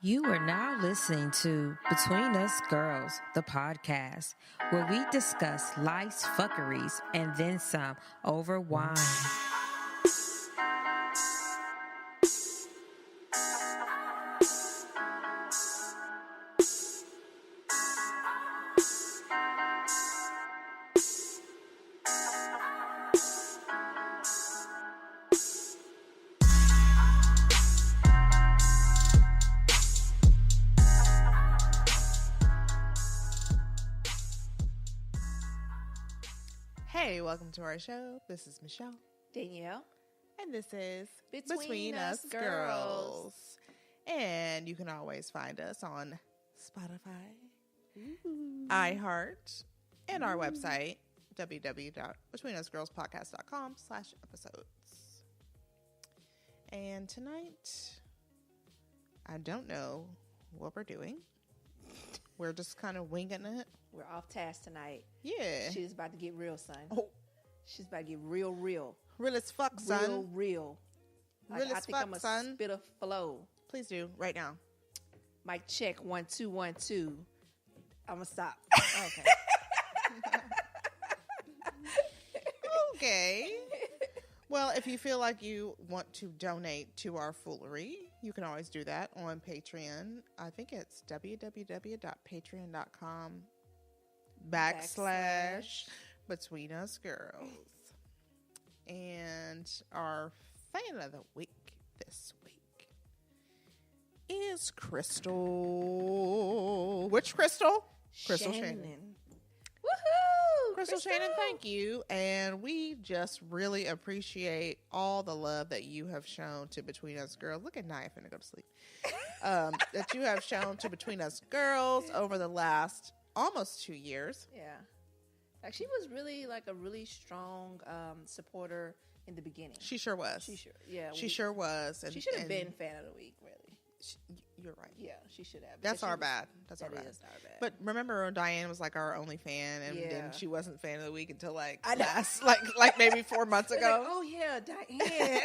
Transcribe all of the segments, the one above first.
You are now listening to Between Us Girls, the podcast, where we discuss life's fuckeries and then some over wine. Hey, welcome to our show. This is Michelle. Danielle. And this is Between Us Girls. And you can always find us on Spotify, iHeart, and our website, www.betweenusgirlspodcast.com/episodes. And tonight, I don't know what we're doing. We're just kind of winging it. We're off task tonight. Yeah. She's about to get real, son. Oh. She's about to get real. Real as fuck, son. Real. Like, Real as I think fuck, I'm a son. spit a flow. Please do, right now. Mic check, 1 2 1 2. I'm gonna stop. Okay. Okay. Well, if you feel like you want to donate to our foolery, you can always do that on Patreon. I think it's www.patreon.com/Between Us Girls. And our fan of the week this week is Crystal. Which Crystal? Crystal Shannon. Woohoo! Crystal Shannon, thank you. And we just really appreciate all the love that you have shown to Between Us Girls. Look at Nia finna go to sleep. That you have shown to Between Us Girls over the last almost 2 years. Yeah. Like, she was really like a really strong supporter in the beginning. She sure was. She sure was. And she should have been fan of the week, really. You're right. Yeah, she should have. That's our bad. That's our bad. But remember, Diane was like our only fan, and then she wasn't fan of the week until like maybe 4 months ago. Like, oh yeah, Diane.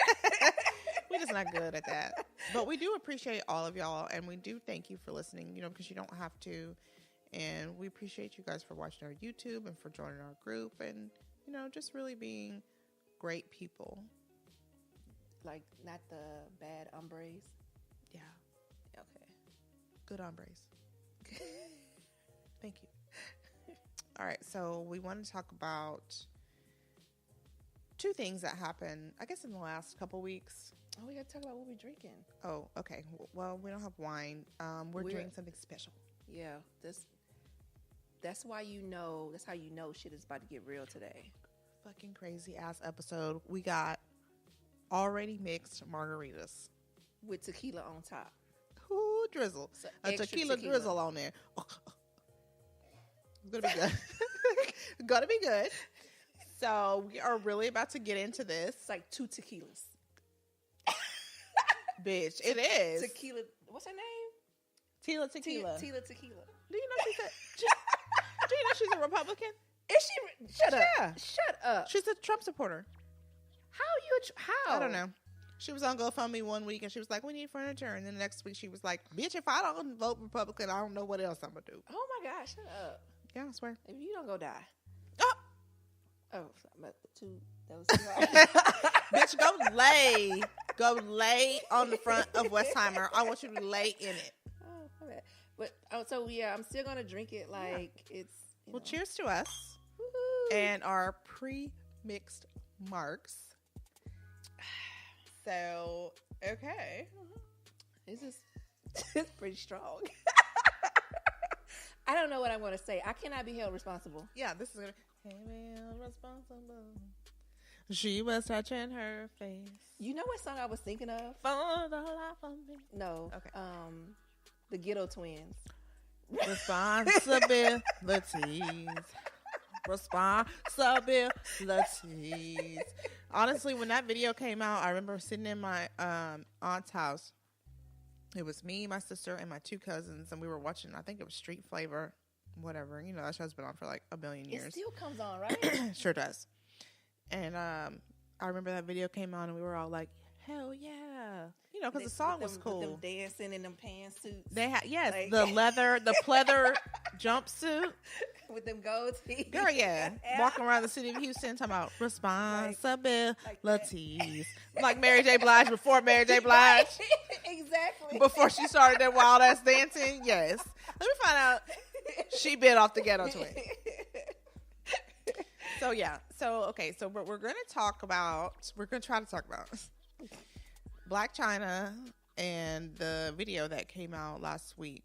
We're just not good at that. But we do appreciate all of y'all, and we do thank you for listening. Because you don't have to, and we appreciate you guys for watching our YouTube and for joining our group, and just really being great people. Like, not the bad hombres. Yeah. Okay. Good hombres. Thank you. All right, so we want to talk about 2 things that happened, I guess, in the last couple weeks. Oh, we got to talk about what we're drinking. Oh, okay. Well, we don't have wine. We're drinking something special. Yeah, that's why that's how you know shit is about to get real today. Fucking crazy ass episode. We got already mixed margaritas. With tequila on top. Ooh, drizzle. So a tequila drizzle on there. It's going to be good. Going to be good. So we are really about to get into this. It's like 2 tequilas. Bitch, it is. Tequila. What's her name? Tequila. Tequila. Do you know she's a Republican? Is she? Shut up. Yeah. Shut up. She's a Trump supporter. How? I don't know. She was on GoFundMe one week and she was like, we need furniture. And then the next week she was like, bitch, if I don't vote Republican, I don't know what else I'm going to do. Oh my God, shut up. Yeah, I swear. If you don't go die. Oh, that was too hard. bitch, go lay on the front of Westheimer. I want you to lay in it. Oh, okay. But so yeah, I'm still gonna drink it like it's. Well, cheers to us. Woo-hoo. And our pre-mixed marks. So okay, it's pretty strong. I don't know what I'm gonna say. I cannot be held responsible. Yeah, this is gonna be held responsible. She was touching her face. You know what song I was thinking of? For the life of me. No. Okay. The Ghetto Twins. Responsibilities. Honestly, when that video came out, I remember sitting in my aunt's house. It was me, my sister, and my 2 cousins, and we were watching, I think it was Street Flavor, whatever. That show's been on for like a million years. It still comes on, right? Sure does. And I remember that video came on, and we were all like, Hell yeah. You know, because the song was cool. Them dancing in them pantsuits. They had, yes, Like- the pleather jumpsuit. With them gold teeth. Girl, yeah. Walking around the city of Houston talking about responsibilities. Like Mary J. Blige before Mary J. Blige. Exactly. Before she started that wild ass dancing. Yes. Let me find out. She bit off the ghetto twin. So, yeah. So, okay. So, we're going to try to talk about Blac Chyna and the video that came out last week,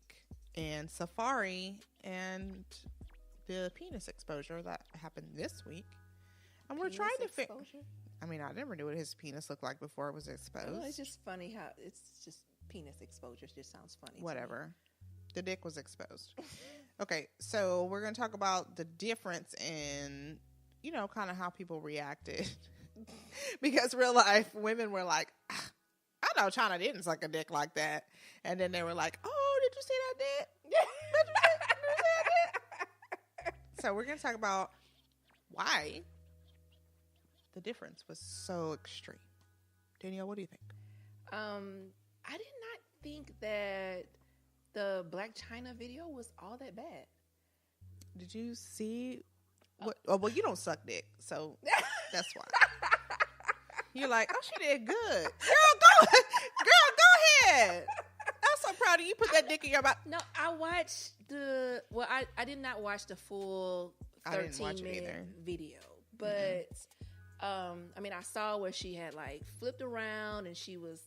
and Safaree and the penis exposure that happened this week. And we're trying to figure. I mean, I never knew what his penis looked like before it was exposed. Well, it's just funny how it's just penis exposure. It just sounds funny. Whatever. The dick was exposed. Okay, so we're going to talk about the difference in, you know, kind of how people reacted. Because real life women were like, I know Chyna didn't suck a dick like that. And then they were like, oh, did you see that dick? Did you see that dick? So we're going to talk about why the difference was so extreme. Danielle, what do you think? I did not think that the Blac Chyna video was all that bad. Did you see what? Oh, well, you don't suck dick, so that's why. You're like, oh, she did good. Girl, go ahead. I'm so proud of you. Put that dick in your mouth. No, I watched I did not watch the full 13-minute video, but I mean, I saw where she had like flipped around and she was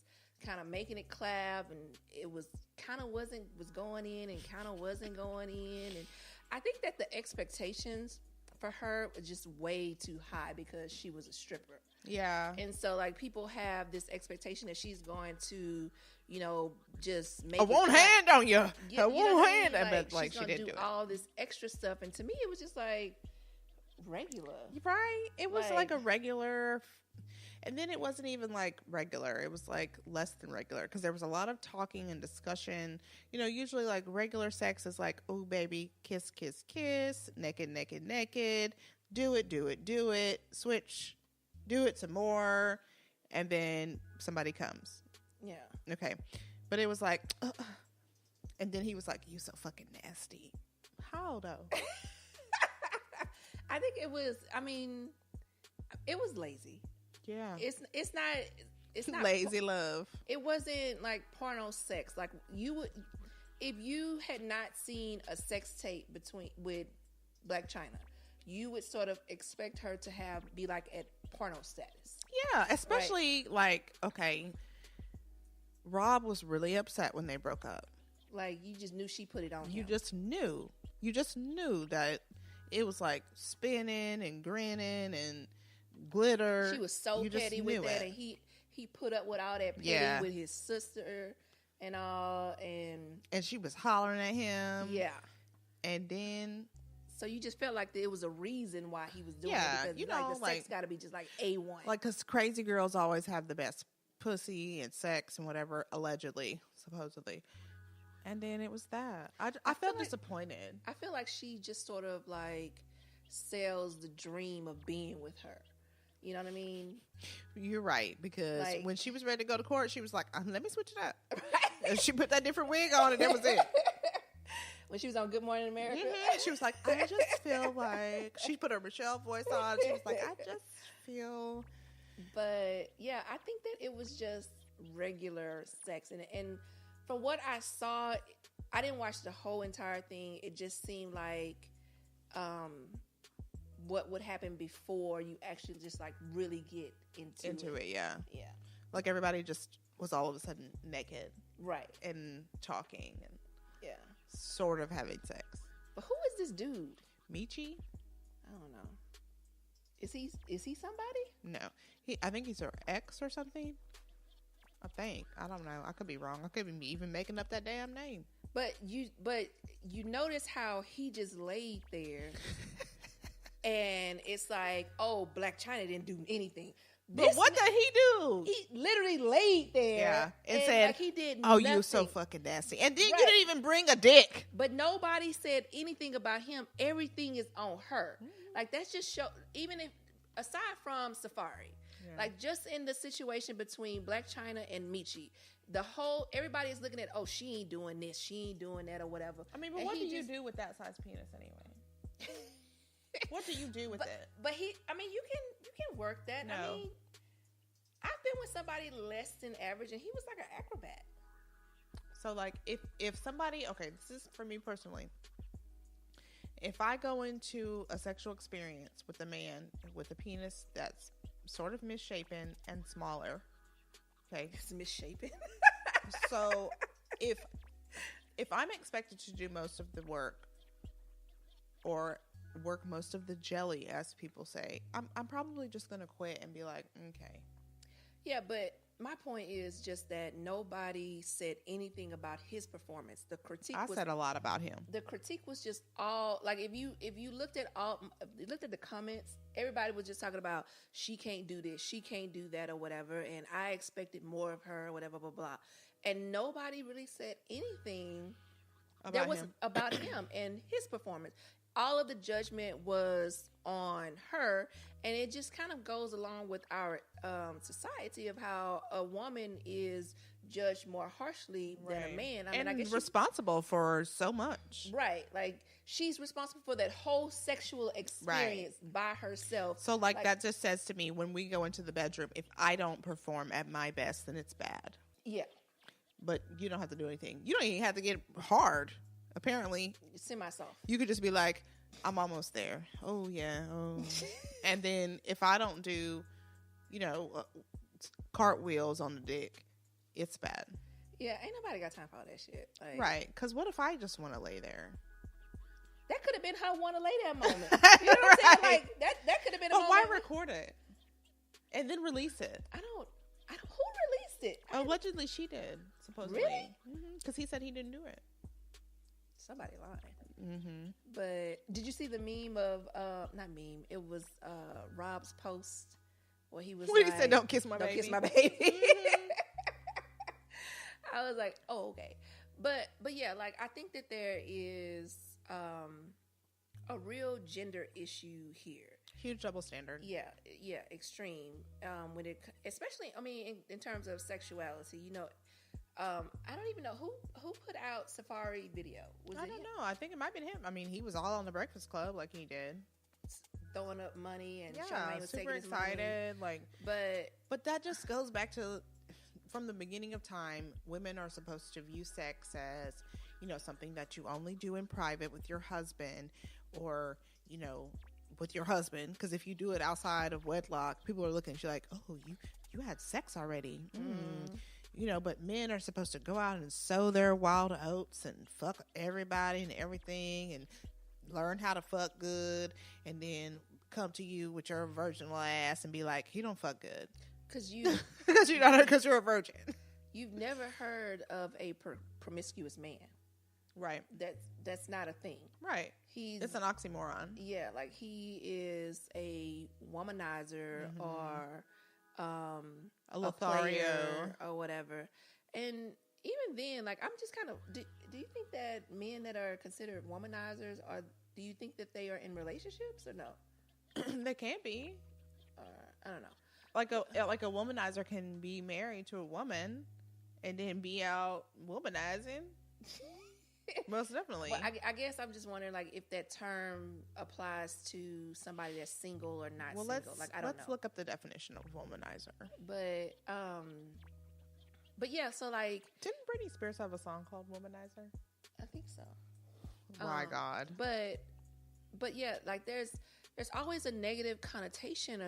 kind of making it clap, and it was kind of was going in and kind of wasn't going in, and I think that the expectations for her were just way too high because she was a stripper. Yeah. And so like people have this expectation that she's going to, you know, just make I won't hand on you. Yeah, I you know won't what I mean? hand. But like she's she gonna didn't do it. all this extra stuff, and to me it was just like regular. Right? It was like Like- a regular, and then it wasn't even like regular. It was like less than regular because there was a lot of talking and discussion. You know, usually like regular sex is like, oh baby, kiss, kiss, kiss, naked, naked, naked, do it, do it, do it, switch, do it some more, and then somebody comes. Yeah. Okay. But it was like, and then he was like, you so fucking nasty. How though? I think it was. I mean, it was lazy. Yeah. It's not Lazy love. It wasn't like porno sex. Like you would, if you had not seen a sex tape with Blac Chyna, you would sort of expect her to be like at porno status. Yeah, especially like, okay, Rob was really upset when they broke up. Like you just knew she put it on You him. just knew that it was like spinning and grinning and glitter. She was so You just petty with knew that, it. and he put up with all that petty Yeah. with his sister and all, And she was hollering at him. yeah. And then So you just felt like there was a reason why he was doing Yeah, it, because you like know, the like- sex got to be just like A1. like, because crazy girls always have the best pussy and sex and whatever, allegedly, supposedly. And then it was that. I I felt feel like- disappointed. I feel like she just sort of like sells the dream of being with her. You know what I mean? You're right, because Like- when she was ready to go to court, she was like, let me switch it up. And she put that different wig on, and that was it. When she was on Good Morning America. Mhm. She was like, I just feel like, she put her Michelle voice on. She was like, I just feel. But yeah, I think that it was just regular sex, and from what I saw, I didn't watch the whole entire thing. It just seemed like what would happen before you actually just like really get into Into it, yeah. Yeah, Like everybody just was all of a sudden naked right. and talking and Yeah, sort of having sex. but who is this dude? Michi? I don't know. Is he somebody? No. I think he's her ex or something. I think. I don't know. I could be wrong. I could be even making up that damn name. But you notice how he just laid there, and it's like, oh, Blac Chyna didn't do anything. But what did he do? He literally laid there, Yeah, and said, like he did. Oh, nothing. you so fucking nasty. And then you Right. didn't even bring a dick. But nobody said anything about him. Everything is on her. Mm-hmm. Like that's just show. Even if aside from Safaree, Yeah. Like, just in the situation between Blac Chyna and Michi, everybody is looking at, oh, she ain't doing this, she ain't doing that, or whatever. I mean, but what do you do with that size penis anyway? What do you do with it? But you can work that. No. I mean, I've been with somebody less than average, and he was like an acrobat. So, like, if somebody, okay, this is for me personally. If I go into a sexual experience with a man with a penis that's sort of misshapen and smaller, okay, it's misshapen. So, if I'm expected to do most of the work or work most of the jelly, as people say, I'm probably just gonna quit and be like, okay. Yeah, but my point is just that nobody said anything about his performance. The critique I said a lot about him. The critique was just all like, if you looked at the comments, everybody was just talking about, she can't do this, she can't do that, or whatever, and I expected more of her, whatever, blah blah. And nobody really said anything about him and his performance. All of the judgment was on her, and it just kind of goes along with our society of how a woman is judged more harshly than a man. I mean, I guess responsible for so much. Right. Like, she's responsible for that whole sexual experience by herself. So, like, that just says to me, when we go into the bedroom, if I don't perform at my best, then it's bad. Yeah. But you don't have to do anything. You don't even have to get hard. Apparently, semi-soft. You could just be like, I'm almost there. Oh, yeah. Oh. And then if I don't do, cartwheels on the dick, it's bad. Yeah, ain't nobody got time for all that shit. Like, right. Because what if I just want to lay there? That could have been her want to lay that moment. You know what I'm saying? Like, that could have been a moment. But why record it? And then release it? I don't, who released it? Allegedly, she did, supposedly. Really? Because he said he didn't do it. Somebody lying. Mm-hmm. But did you see the meme of not meme? It was Rob's post where he was. What he said? Don't kiss my baby. Don't kiss my baby. Mm-hmm. I was like, oh, okay. But yeah, like, I think that there is a real gender issue here. Huge double standard. Yeah, extreme. When it, especially, I mean, in terms of sexuality, I don't even know who put out Safaree video. I don't know. I think it might have been him. I mean, he was all on the Breakfast Club, like he did, throwing up money, and Sharonda was super excited. Like, but that just goes back to, from the beginning of time, women are supposed to view sex as, something that you only do in private with your husband, or with your husband. Because if you do it outside of wedlock, people are looking at you like, oh, you had sex already. But men are supposed to go out and sow their wild oats and fuck everybody and everything and learn how to fuck good, and then come to you with your virginal ass and be like, he don't fuck good. Because you're a virgin. You've never heard of a promiscuous man. Right. That's not a thing. Right. It's an oxymoron. Yeah, like, he is a womanizer, mm-hmm. or a Lothario or whatever. And even then, like, I'm just kind of, do you think that men that are considered womanizers, or do you think that they are in relationships, or no? They can't be. I don't know. Like a womanizer can be married to a woman and then be out womanizing. Most definitely. Well, I guess I'm just wondering, like, if that term applies to somebody that's single or not single. I don't know. Let's look up the definition of womanizer. But yeah, so, like, didn't Britney Spears have a song called Womanizer? I think so. My God. But yeah, like, there's always a negative connotation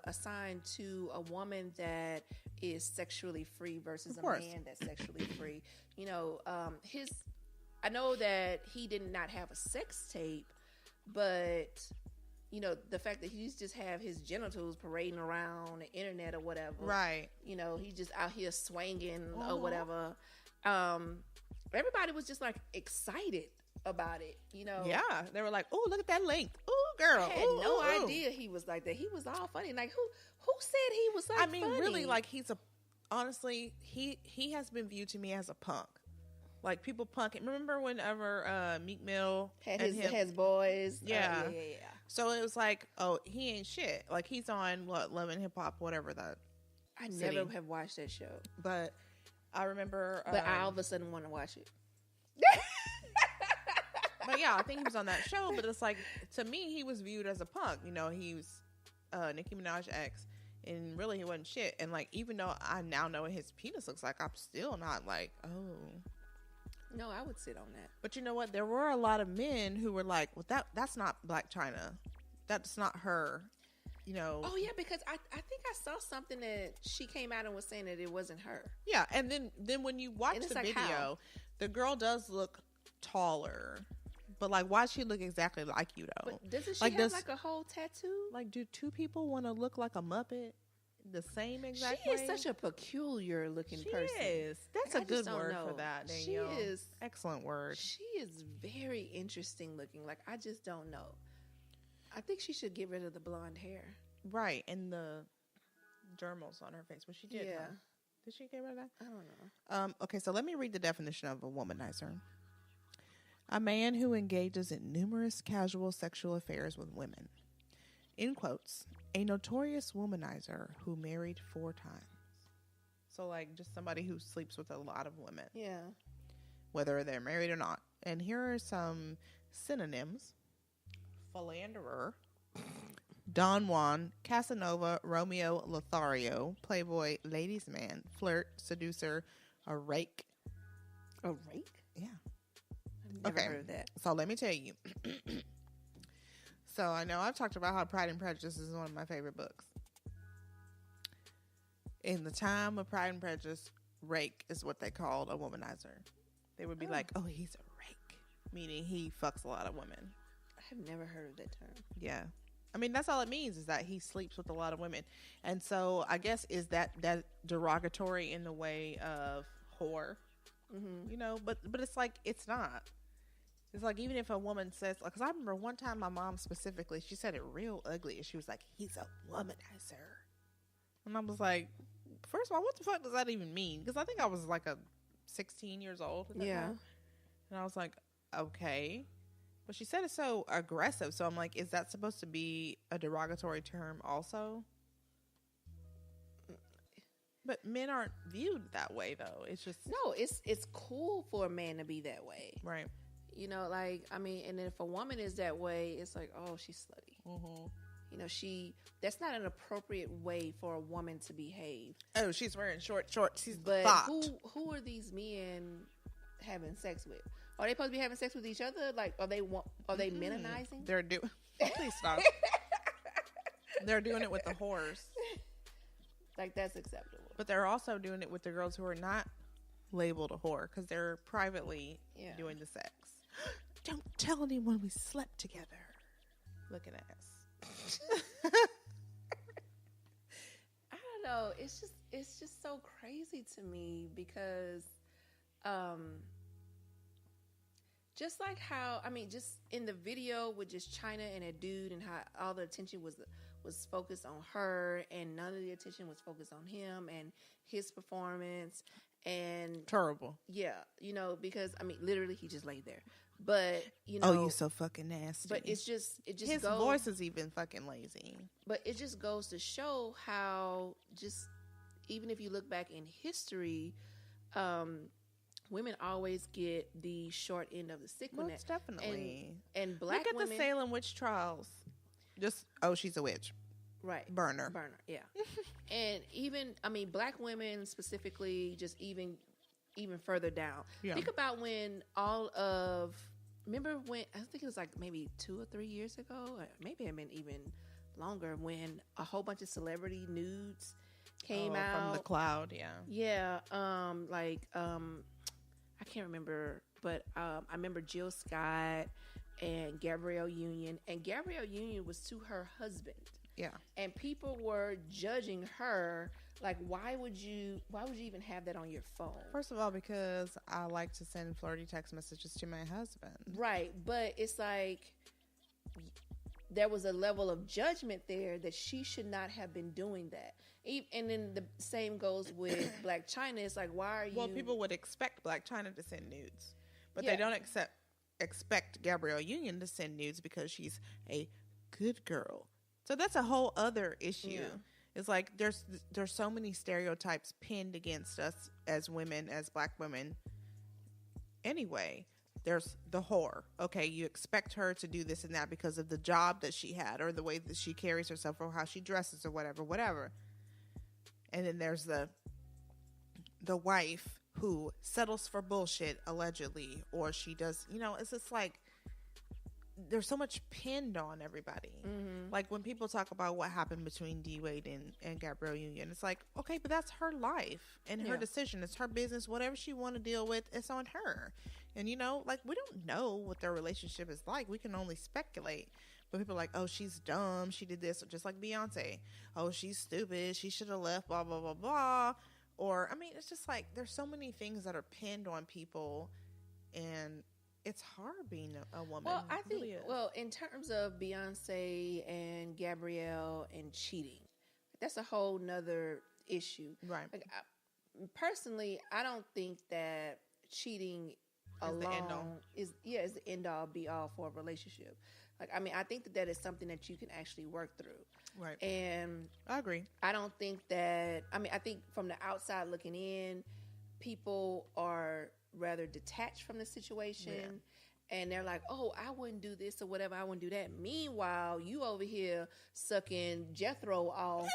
assigned to a woman that is sexually free versus a man that's sexually free. I know that he did not have a sex tape, but the fact that he's just have his genitals parading around the internet or whatever, right? He's just out here swinging or whatever. Everybody was just like excited about it, Yeah, they were like, "Oh, look at that length! Oh, girl!" I had no idea he was like that. He was all funny. Like, who said he was like? I mean, funny? Really, like, honestly, he has been viewed to me as a punk. Like people punking. Remember whenever Meek Mill had his boys? Yeah. Yeah. So it was like, oh, he ain't shit. Like he's on Love and Hip Hop, whatever that. I never have watched that show, but I remember. But I all of a sudden want to watch it. But yeah, I think he was on that show. But it's like, to me, he was viewed as a punk. You know, he was Nicki Minaj's ex, and really he wasn't shit. And like, even though I now know what his penis looks like, I'm still not like, oh. No, I would sit on that. But you know what? There were a lot of men who were like, well, that's not Blac Chyna. That's not her. You know. Oh yeah, because I think I saw something that she came out and was saying that it wasn't her. Yeah, and then when you watch the video, how? The girl does look taller. But like, why does she look exactly like you though? But doesn't she have like a whole tattoo? Like, do two people want to look like a Muppet the same exact way? She is such a peculiar looking person. She is. That's a good word for that, Danielle. She is. Excellent word. She is very interesting looking. Like, I just don't know. I think she should get rid of the blonde hair. Right, and the dermals on her face. Well, she did. Yeah. Huh? Did she get rid of that? I don't know. Okay, so let me read the definition of a womanizer. A man who engages in numerous casual sexual affairs with women. In quotes, a notorious womanizer who married 4 times. So, like, just somebody who sleeps with a lot of women. Yeah. Whether they're married or not. And here are some synonyms. Philanderer, Don Juan, Casanova, Romeo, Lothario, Playboy, ladies' man, flirt, seducer, a rake. A rake? Yeah. I've never heard of that. So let me tell you. So I know I've talked about how Pride and Prejudice is one of my favorite books. In the time of Pride and Prejudice, rake is what they called a womanizer. They would be like, oh, he's a rake, meaning he fucks a lot of women. I have never heard of that term. Yeah. I mean, that's all it means, is that he sleeps with a lot of women. And so I guess is that derogatory in the way of whore, you know, but it's like, it's not. It's like, even if a woman says, like, because I remember one time my mom specifically, she said it real ugly. She was like, he's a womanizer. And I was like, first of all, what the fuck does that even mean? Because I think I was like 16 years old at that time. And I was like, okay. But she said it's so aggressive. So I'm like, is that supposed to be a derogatory term also? But men aren't viewed that way, though. It's just... No, it's cool for a man to be that way. Right. You know, like, I mean, and then if a woman is that way, it's like, oh, she's slutty. Mm-hmm. You know, that's not an appropriate way for a woman to behave. Oh, she's wearing short shorts. But who are these men having sex with? Are they supposed to be having sex with each other? Like, are they menonizing? They're doing... Please stop. They're doing it with the whores. Like, that's acceptable. But they're also doing it with the girls who are not labeled a whore, because they're privately doing the sex. Don't tell anyone we slept together. Look at us. I don't know. It's just so crazy to me because, just like how, I mean, just in the video with just Chyna and a dude, and how all the attention was focused on her, and none of the attention was focused on him and his performance. And terrible. Yeah, you know, because I mean, literally, he just laid there. But you know, oh, you so fucking nasty. But it just his voice is even fucking lazy. But it just goes to show how, just even if you look back in history, women always get the short end of the stick. Most definitely. And black women, look at the Salem witch trials. Just she's a witch. Right. Burner. Yeah. And even, I mean, black women specifically, just even further down. Yeah. Think about when remember when, I think it was like maybe 2 or 3 years ago, or maybe it been even longer, when a whole bunch of celebrity nudes came out. From the cloud, yeah. Yeah. I can't remember, but I remember Jill Scott and Gabrielle Union. And Gabrielle Union was to her husband. Yeah. And people were judging her, like, why would you even have that on your phone? First of all, because I like to send flirty text messages to my husband. Right. But it's like, there was a level of judgment there that she should not have been doing that. And then the same goes with Blac Chyna. It's like, why are you? Well, people would expect Blac Chyna to send nudes, but they don't expect Gabrielle Union to send nudes because she's a good girl. So that's a whole other issue. Yeah. It's like there's so many stereotypes pinned against us as women, as Black women. Anyway, there's the whore. Okay, you expect her to do this and that because of the job that she had or the way that she carries herself or how she dresses or whatever. And then there's the wife who settles for bullshit, allegedly, or she does, it's just like there's so much pinned on everybody. Mm-hmm. Like when people talk about what happened between D Wade and Gabrielle Union, it's like, okay, but that's her life and her decision. It's her business. Whatever she want to deal with, it's on her. And like we don't know what their relationship is like. We can only speculate. But people are like, oh, she's dumb. She did this, just like Beyonce. Oh, she's stupid. She should have left, blah, blah, blah, blah. Or, I mean, it's just like there's so many things that are pinned on people. And it's hard being a woman. Well, I think, in terms of Beyonce and Gabrielle and cheating, that's a whole nother issue. Right. Like, personally, I don't think that cheating alone is the end all be all for a relationship. Like, I mean, I think that is something that you can actually work through. Right. And I agree. I don't think that, I think from the outside looking in, people are rather detached from the situation. Yeah. And they're like, oh, I wouldn't do this or whatever. I wouldn't do that. Meanwhile, you over here sucking Jethro off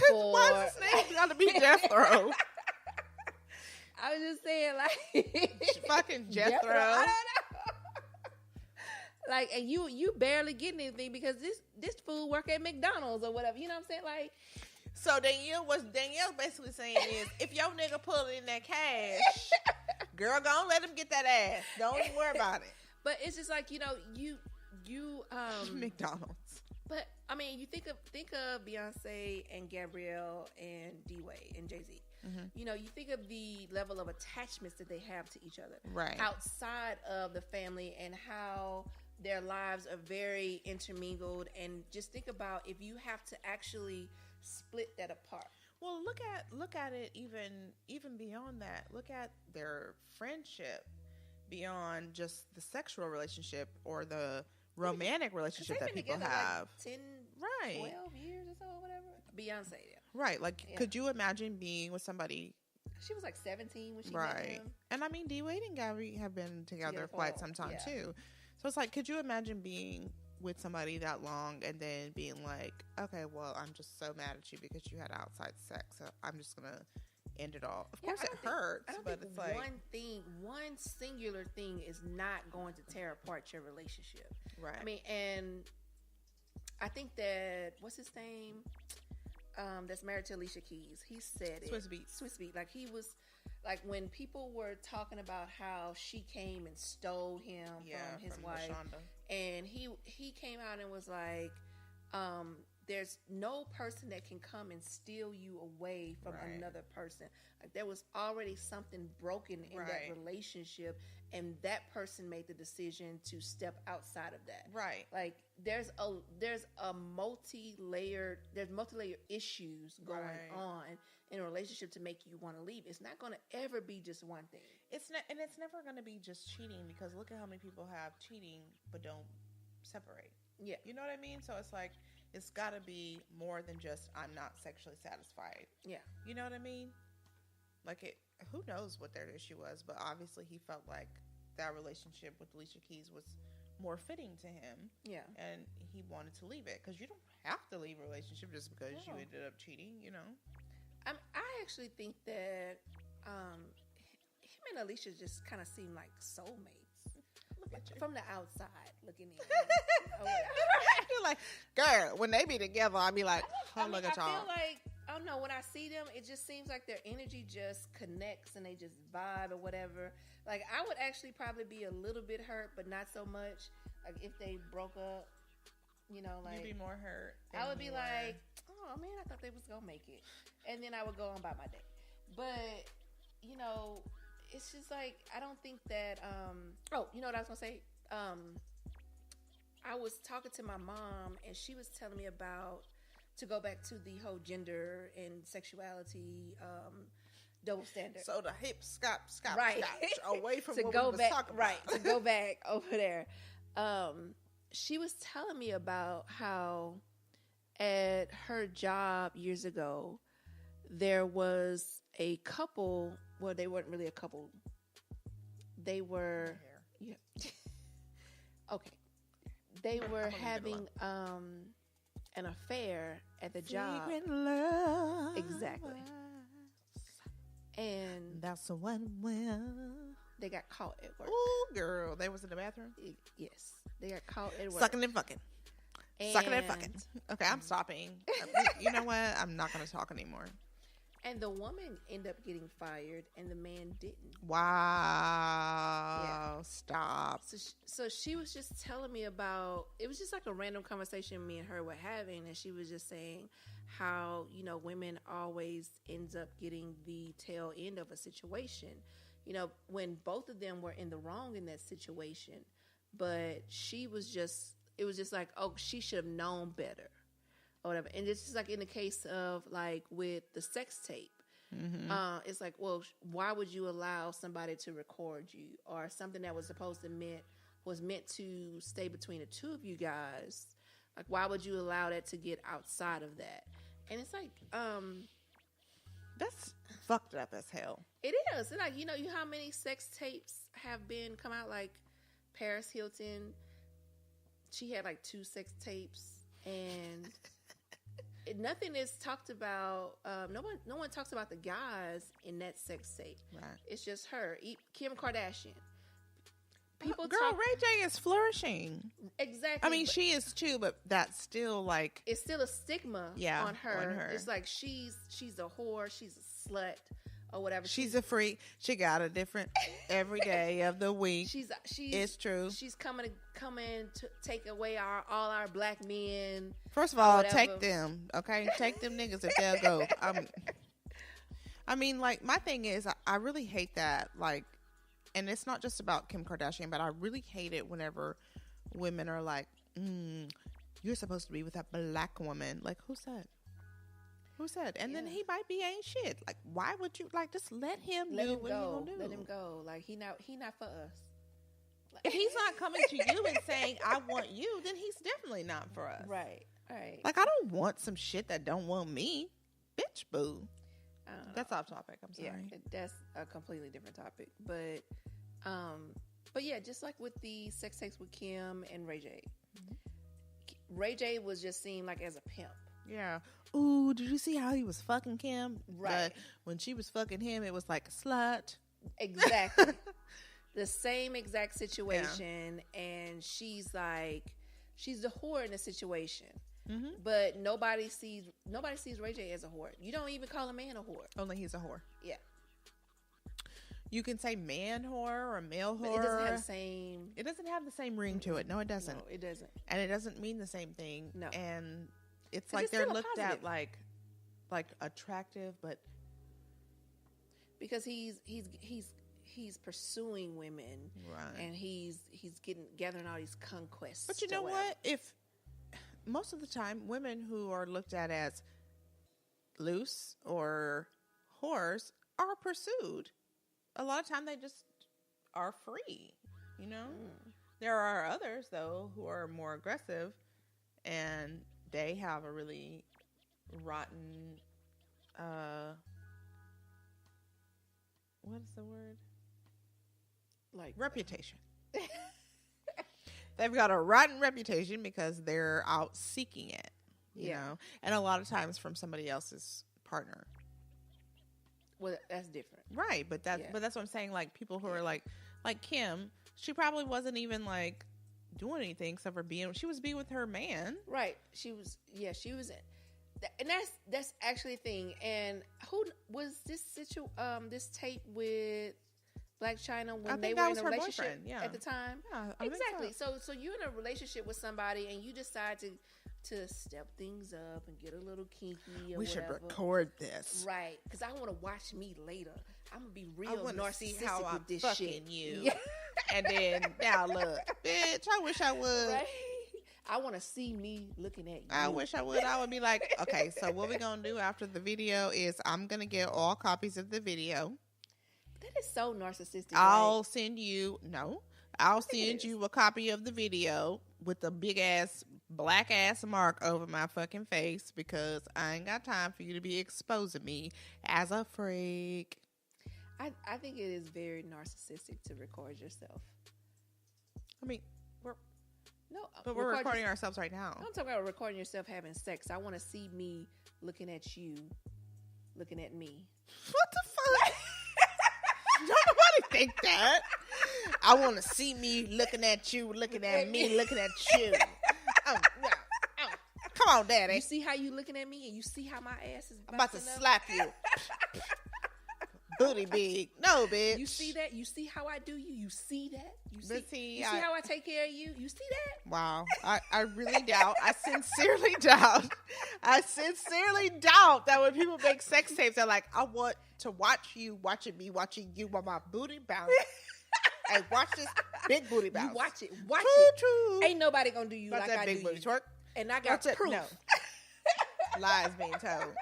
for... Why is his name got to be Jethro? I was just saying, like... fucking Jethro. I don't know. Like, and you barely getting anything because this fool work at McDonald's or whatever. You know what I'm saying? Like, so Danielle basically saying is, if your nigga pull in that cash, girl, go let him get that ass. Don't even worry about it. But it's just like, you McDonald's. But I mean, you think of Beyonce and Gabrielle and D-Wade and Jay-Z. Mm-hmm. You think of the level of attachments that they have to each other, right, outside of the family, and how their lives are very intermingled. And just think about if you have to actually split that apart. Well, look at it even beyond that. Look at their friendship beyond just the sexual relationship or the romantic relationship that people have. Like 10, right, 12 years or so, or whatever. Beyonce, yeah. Right, like, could you imagine being with somebody? She was like 17 when she met him. And I mean, D-Wade and Gabby have been together quite some time too. So it's like, could you imagine being with somebody that long and then being like, okay, well, I'm just so mad at you because you had outside sex, so I'm just gonna end it all. Of course, it hurts, but it's like one singular thing is not going to tear apart your relationship. Right. I mean, and I think that what's his name? That's married to Alicia Keys. He said Swiss Beat. Like, he was like, when people were talking about how she came and stole him from his wife, Sharonda. And he came out and was like, there's no person that can come and steal you away from another person. Like, there was already something broken in that relationship, and that person made the decision to step outside of that. Right. Like, there's multi-layered issues going on in a relationship to make you want to leave. It's not going to ever be just one thing. It's never going to be just cheating, because look at how many people have cheating but don't separate. Yeah. You know what I mean? So it's like, it's got to be more than just, I'm not sexually satisfied. Yeah. You know what I mean? Like, who knows what their issue was, but obviously he felt like that relationship with Alicia Keys was more fitting to him. Yeah. And he wanted to leave it, because you don't have to leave a relationship just because you ended up cheating, I actually think that him and Alicia just kind of seem like soulmates. Look at you. From the outside looking in. You're like, girl, when they be together, I'll be like, look at y'all. I feel like, I don't know, when I see them, it just seems like their energy just connects and they just vibe or whatever. Like, I would actually probably be a little bit hurt, but not so much. Like, if they broke up, like, you'd be more hurt. I would be like, oh man, I thought they was gonna make it, and then I would go on by my day. But it's just like, I don't think that. Oh, you know what I was gonna say? I was talking to my mom, and she was telling me about, to go back to the whole gender and sexuality double standard. So the hip scotch right away from to what go we was back, talking right about. to go back over there. She was telling me about how at her job years ago there was a couple. Well, they weren't really a couple. They were okay. They were having an affair at the job. Love. Exactly. And that's the one where they got caught at work. Ooh, girl. They was in the bathroom? Yes. They got caught at work. Sucking and fucking. Sucking and fucking. Okay, I'm stopping. You know what? I'm not going to talk anymore. And the woman ended up getting fired, and the man didn't. Wow. Yeah. Stop. So she was just telling me about, it was just like a random conversation me and her were having, and she was just saying how, you know, women always ends up getting the tail end of a situation. You know, when both of them were in the wrong in that situation, but she was just, it was just like, oh, she should have known better. Or whatever. And it's just like in the case of like with the sex tape, it's like, well, why would you allow somebody to record you, or something that was supposed to meant to stay between the two of you guys? Like, why would you allow that to get outside of that? And it's like, that's fucked up as hell. It is. It's like, you know how many sex tapes have been come out? Like Paris Hilton, she had like 2 sex tapes, and nothing is talked about. No one talks about the guys in that sex tape. Right. It's just her. Kim Kardashian. Ray J is flourishing. Exactly. I mean, she is too, but that's still like, it's still a stigma on her. It's like she's a whore, she's a slut, or whatever. She's a freak. She got a different every day of the week. It's true. She's coming to take away all our black men. First of all, take them, okay? Take them niggas if they'll go. I mean, like, my thing is, I really hate that, like, and it's not just about Kim Kardashian, but I really hate it whenever women are like, you're supposed to be with that black woman. Like, who said? Who said? And then he might be ain't shit. Like, why would you, like, just let him do what he gonna do? Let him go. Like, he not for us. Like, if he's not coming to you and saying, I want you, then he's definitely not for us. Right. Like, I don't want some shit that don't want me. Bitch, boo. That's off topic. I'm sorry. Yeah, that's a completely different topic. But yeah, just like with the sex tapes with Kim and Ray J. Ray J was just seen like as a pimp. Yeah. Ooh, did you see how he was fucking Kim? Right. But when she was fucking him, it was like a slut. Exactly. The same exact situation, and she's the whore in the situation. But nobody sees Ray J as a whore. You don't even call a man a whore. Only he's a whore. Yeah. You can say man whore or male whore. But it doesn't have the same. It doesn't have the same ring to it. No, it doesn't. No, it doesn't. And it doesn't mean the same thing. No. And it's like they're looked at like attractive, but because he's pursuing women, right? And he's gathering all these conquests. But you know what? If most of the time, women who are looked at as loose or whores are pursued. A lot of time they just are free, you know? There are others, though, who are more aggressive, and they have a really rotten, what is the word? Like reputation. They've got a rotten reputation because they're out seeking it, you know? And a lot of times from somebody else's partner. Well, that's different. Right, but that's what I'm saying. Like, people who are like Kim, she probably wasn't even like doing anything except for she was being with her man. Right. She was and that's actually a thing. And who was this this tape with Blac Chyna when they were in a relationship at the time? Yeah, exactly. So you're in a relationship with somebody and you decide to step things up and get a little kinky or we whatever. should record this. Right. Because I want to watch me later. I'm going to be real narcissistic. I want to see how I'm this fucking shit. you. Yeah. And then, now look, bitch, I wish I would. Right. I want to see me looking at you. I wish I would. I would be like, okay, so what we're going to do after the video is I'm going to get all copies of the video. That is so narcissistic. I'll send you a copy of the video with a big ass black ass mark over my fucking face because I ain't got time for you to be exposing me as a freak. I think it is very narcissistic to record yourself. I mean, we're we're recording ourselves right now. I'm talking about recording yourself having sex. I want to see me looking at you, looking at me. What the fuck? Don't nobody think that. I want to see me looking at you, looking at me, looking at you. Oh, no. Oh. Come on, daddy. You see how you looking at me and you see how my ass is I'm about to busting up? slap you. Booty big. No, bitch. You see that? You see how I do you? You see that? You But see how I take care of you? You see that? Wow. I really doubt. I sincerely doubt that when people make sex tapes, they're like, I want to watch you watching me, watching you while my booty bounce. Hey, watch this big booty bounce. You watch it. Watch True. it. Ain't nobody gonna do you Watch like that I big do booty you. twerk. And I got proof. No. Lies being told.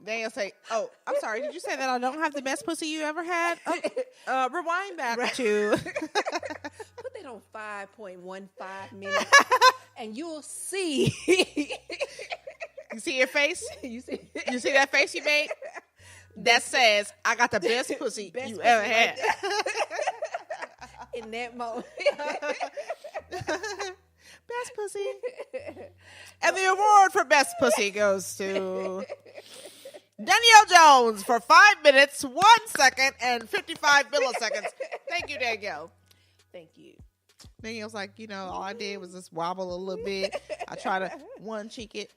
Danielle say, "Oh, I'm sorry. Did you say that I don't have the best pussy you ever had?" Oh, rewind back to. Put that on 5.15 minutes, and you'll see. You see your face? You see that face you made? That says, "I got the best pussy you ever had." In that moment. Best pussy. And the award for best pussy goes to Danielle Jones for 5 minutes, 1 second, and 55 milliseconds. Thank you, Danielle. Thank you. Danielle's like, all I did was just wobble a little bit. I try to one cheek it.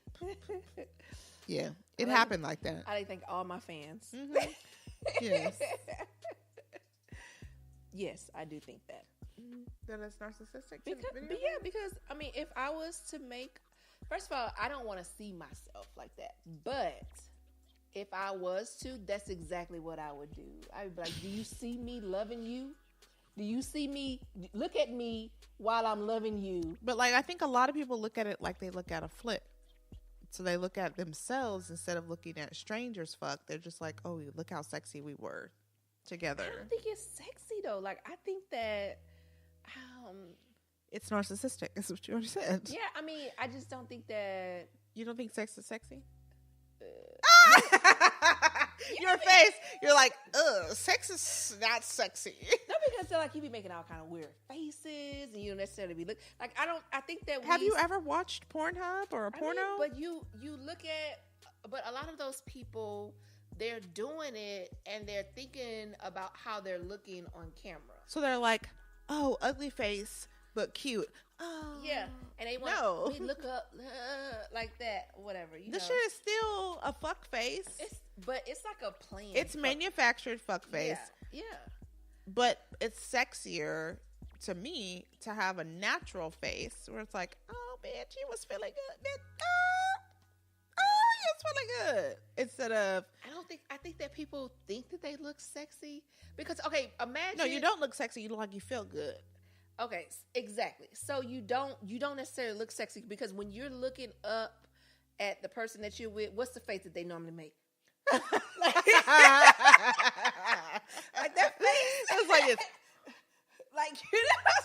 Yeah, it happened like that. I thank all my fans. Mm-hmm. Yes. Yes, I do think that. That is narcissistic. Because I mean, if I was to make, first of all, I don't want to see myself like that. But if I was to, that's exactly what I would do. I would be like, do you see me loving you? Do you see me? Look at me while I'm loving you. But I think a lot of people look at it like they look at a flip. So they look at themselves instead of looking at strangers fuck. They're just like, oh, look how sexy we were together. I don't think it's sexy though. I think that it's narcissistic. That's what you already said. Yeah, I mean, I just don't think that. You don't think sex is sexy? Your face. You're like, sex is not sexy. No, because they're you be making all kind of weird faces, and you don't necessarily be I think that. Have you ever watched Pornhub or a porno? But you look at, but a lot of those people, they're doing it and they're thinking about how they're looking on camera. So they're like, oh, ugly face, but cute. Oh. Yeah. And they want me look up like that, whatever. This shit is still a fuck face. But it's like a plan. It's manufactured fuck face. Yeah. But it's sexier to me to have a natural face where it's like, oh, bitch, you was feeling good. You was feeling good. Instead of... I think that people think that they look sexy. Because, okay, imagine... No, you don't look sexy. You look like you feel good. Okay, exactly. So you don't necessarily look sexy because when you're looking up at the person that you're with, what's the face that they normally make? Like that face. It's like it's you know what I'm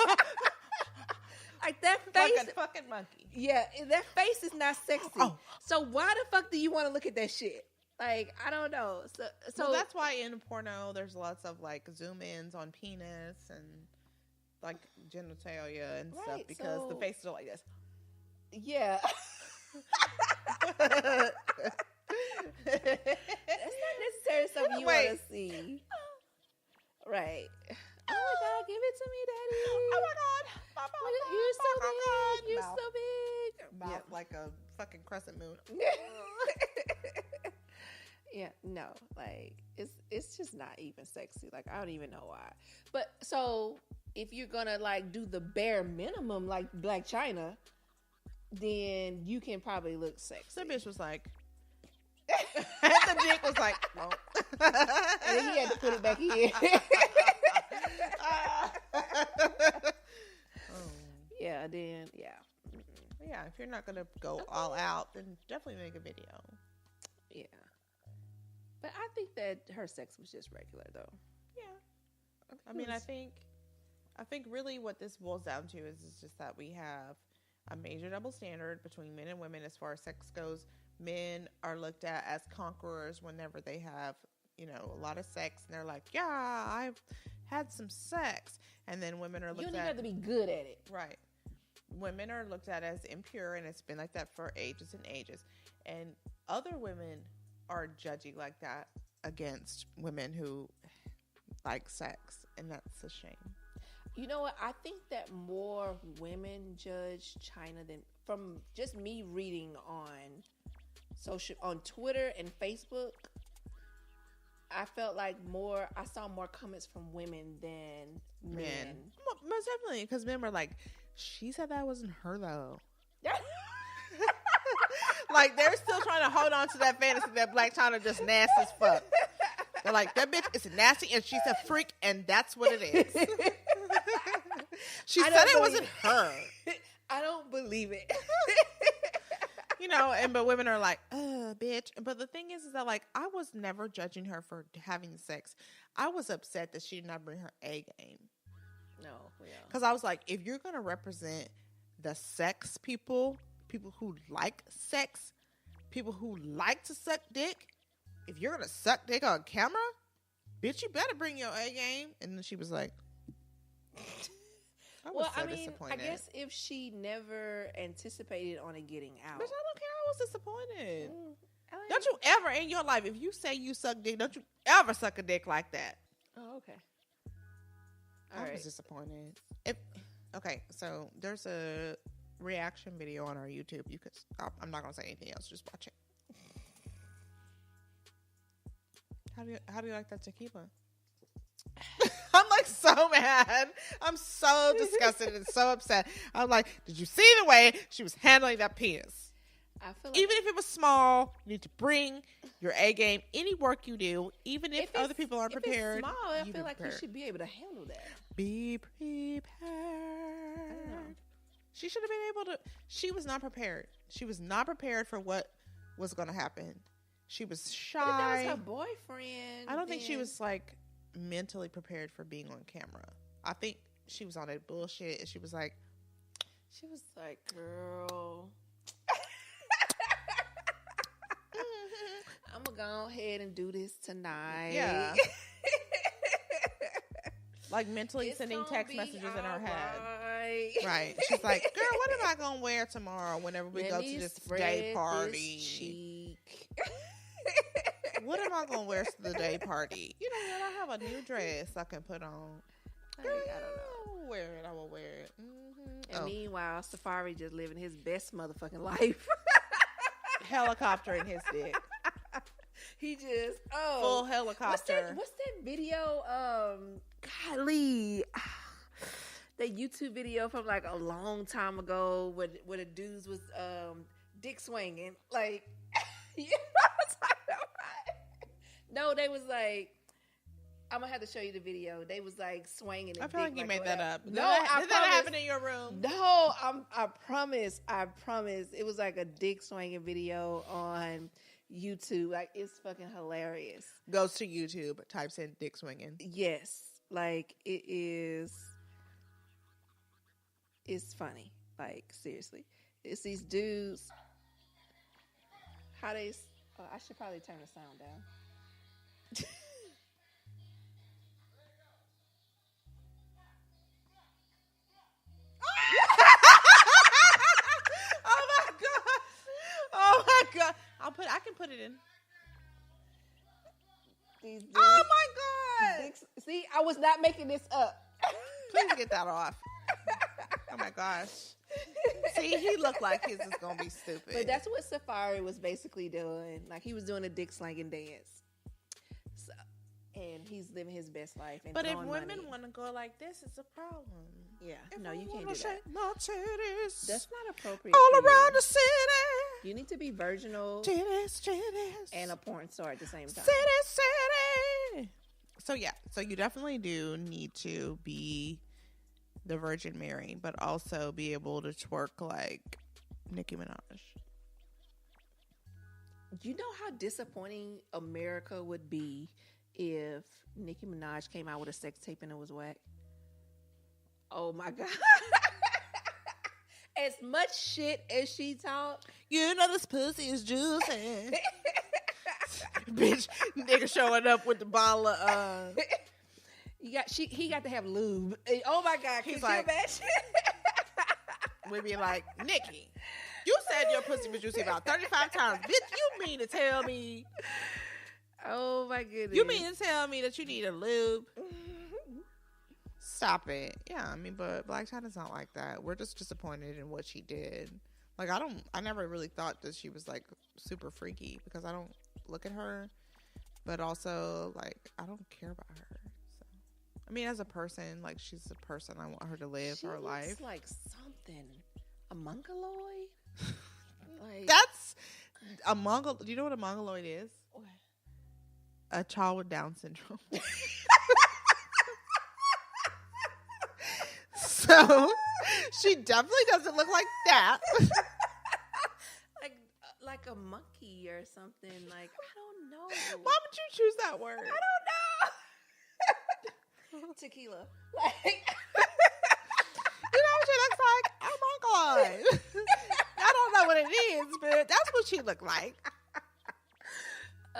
saying? Like that face, like a fucking monkey. Yeah, that face is not sexy. Oh. So why the fuck do you want to look at that shit? I don't know. So well, that's why in porno there's lots of zoom ins on penis and genitalia and stuff because the faces are like this. Yeah. That's not necessarily something you want to see. Right. Oh my God, give it to me, Daddy. Oh my God. You're so big. You're so big. Mouth like a fucking crescent moon. Yeah, no, it's just not even sexy. I don't even know why. But so if you're gonna do the bare minimum like Blac Chyna, then you can probably look sexy. Some bitch was like, and the dick was like, no. And then he had to put it back in. Yeah, then you're not gonna go all out, then definitely make a video. Yeah. But I think that her sex was just regular, though. Yeah. I mean, I think really what this boils down to is just that we have a major double standard between men and women as far as sex goes. Men are looked at as conquerors whenever they have, a lot of sex, and they're like, yeah, I've had some sex. And then women are looked at... You don't even have to be good at it. Right. Women are looked at as impure, and it's been like that for ages and ages. And other women are judgy like that against women who like sex, and that's a shame. You know what? I think that more women judge Chyna than, from just me reading on Twitter and Facebook, I felt like I saw more comments from women than men. Most definitely, because men were like, she said that wasn't her though. Like, they're still trying to hold on to that fantasy that Blac Chyna just nasty as fuck. They're like, that bitch is nasty and she's a freak, and that's what it is. She said it wasn't her. I don't believe it. But women are like, bitch. But the thing is that, like, I was never judging her for having sex. I was upset that she did not bring her A game. No, yeah. Because I was like, if you're going to represent the sex people who like sex, people who like to suck dick, if you're going to suck dick on camera, bitch, you better bring your A game. And then she was like, disappointed. I guess if she never anticipated on it getting out. But I don't care. I was disappointed. Don't you ever in your life, if you say you suck dick, don't you ever suck a dick like that. Oh, okay. I was disappointed. Okay, so there's a reaction video on our YouTube. You could. I'm not gonna say anything else. Just watch it. How do you like that tequila? I'm like so mad. I'm so disgusted and so upset. I'm like, did you see the way she was handling that penis? I feel like even if it was small, you need to bring your A game. Any work you do, even if other people aren't prepared. If it's small, I feel like you should be able to handle that. Be prepared. She should have been able to. She was not prepared. She was not prepared for what was going to happen. She was shy. But if that was her boyfriend. I don't think she was like mentally prepared for being on camera. I think she was on that bullshit, and she was like, girl, I'm gonna go ahead and do this tonight. Yeah. Like mentally sending text messages in her head. Right. She's like, girl, what am I going to wear tomorrow whenever we go to this day party? What am I going to wear to the day party? You know what? I have a new dress I can put on. Girl, I don't know. Wear it. I will wear it. Mm-hmm. And meanwhile, Safaree just living his best motherfucking life. Helicopter in his dick. He just full helicopter. What's that video? Golly, that YouTube video from like a long time ago where the dudes was dick swinging. Like, you know what I'm talking about? No, they was like, I'm gonna have to show you the video. They was like swinging. I feel like you made that up. No, did that happen in your room? No, I promise. It was like a dick swinging video on YouTube. Like, it's fucking hilarious. Goes to YouTube, types in dick swinging. Yes, like it's funny. Like, seriously, it's these dudes. How they? Oh, I should probably turn the sound down. Oh my god! I can put it in. These dudes, oh my god! See, I was not making this up. Please get that off. Oh my gosh! See, he looked like his is gonna be stupid. But that's what Safaree was basically doing. Like, he was doing a dick slanging dance. So, and he's living his best life. And but if women money. want to go like this, it's a problem. Yeah, if no, you can't do that. My titties that's not appropriate. All around the city. You need to be virginal, titties, and a porn star at the same time. City. So yeah, so you definitely do need to be the Virgin Mary, but also be able to twerk like Nicki Minaj. You know how disappointing America would be if Nicki Minaj came out with a sex tape and it was whack? Oh my God. As much shit as she talked. You know this pussy is juicy. Bitch, nigga showing up with the bottle of he got to have lube. Oh my God, can you imagine? We'd be like, Nicki, you said your pussy was juicy about 35 times. Bitch, you mean to tell me? Oh my goodness. You mean to tell me that you need a lube? Stop it. Yeah, I mean, but Blac Chyna's not like that. We're just disappointed in what she did. Like, I never really thought that she was like super freaky because I don't look at her, but also like I don't care about her. So, I mean, as a person, like she's a person. I want her to live her life. She looks like something, a mongoloid. Like that's a mongol. Do you know what a mongoloid is? What? A child with Down syndrome. So she definitely doesn't look like that. like a monkey or something. Like, I don't know. Why would you choose that word? I don't know. Tequila. Like, you know what she looks like? A mongoloid. I don't know what it is, but that's what she looked like.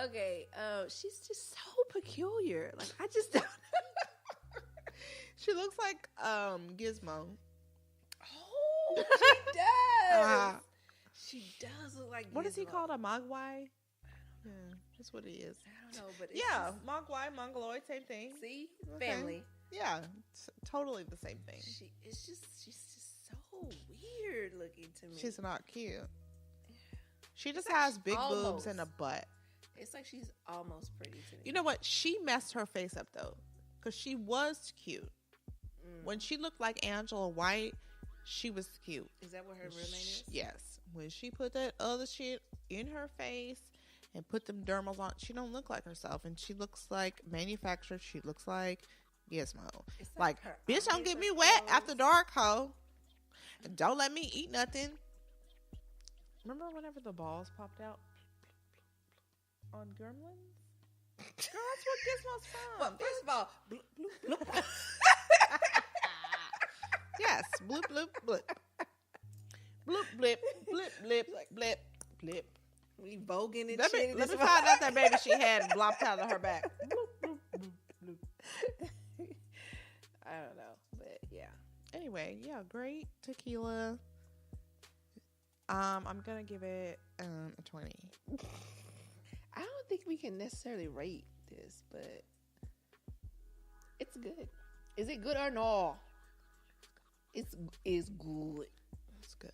Okay, she's just so peculiar. Like, I just don't know. She looks like Gizmo. Oh, she does. She does look like Gizmo. What is he called? A Mogwai? Yeah, that's what he is. I don't know, but it's Mogwai, Mongoloid, same thing. See? Okay. Family. Yeah, it's totally the same thing. She's just so weird looking to me. She's not cute. She just has big boobs and a butt. It's like she's almost pretty to me. You know what? She messed her face up though, because she was cute. When she looked like Angela White, she was cute. Is that what her real name is? Yes. When she put that other shit in her face and put them dermals on, she don't look like herself, and she looks like manufactured. She looks like Gizmo. Like bitch, don't get me wet after dark, ho. And don't let me eat nothing. Remember whenever the balls popped out on Gremlins? Girl, that's what Gizmo's from. Well, first of all, bloop, bloop, bloop. Yes, bloop, bloop, bloop. Bloop, blip, blip, blip, blip, blip. We voguing and let shit. Me find out that baby she had blopped out of her back. Bloop, bloop, bloop, bloop. I don't know, but yeah. Anyway, yeah, great tequila. I'm gonna give it a 20. I don't think we can necessarily rate this, but it's good. Is it good or no? It's good. It's good.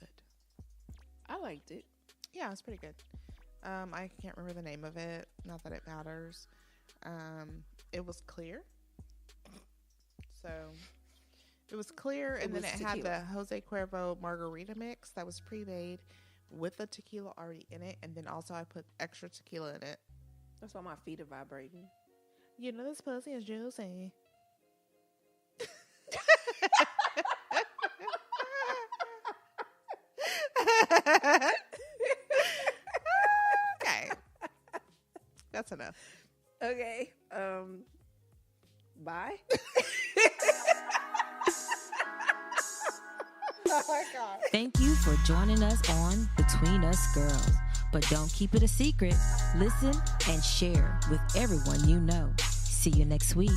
I liked it. Yeah, it's pretty good. I can't remember the name of it. Not that it matters. It was clear. So it was clear, and then it had the Jose Cuervo margarita mix that was pre-made with the tequila already in it, and then also I put extra tequila in it. That's why my feet are vibrating. You know this pussy is juicy. Okay, that's enough. Okay, bye. Oh my God. Thank you for joining us on Between Us Girls. But don't keep it a secret. Listen and share with everyone you know. See you next week.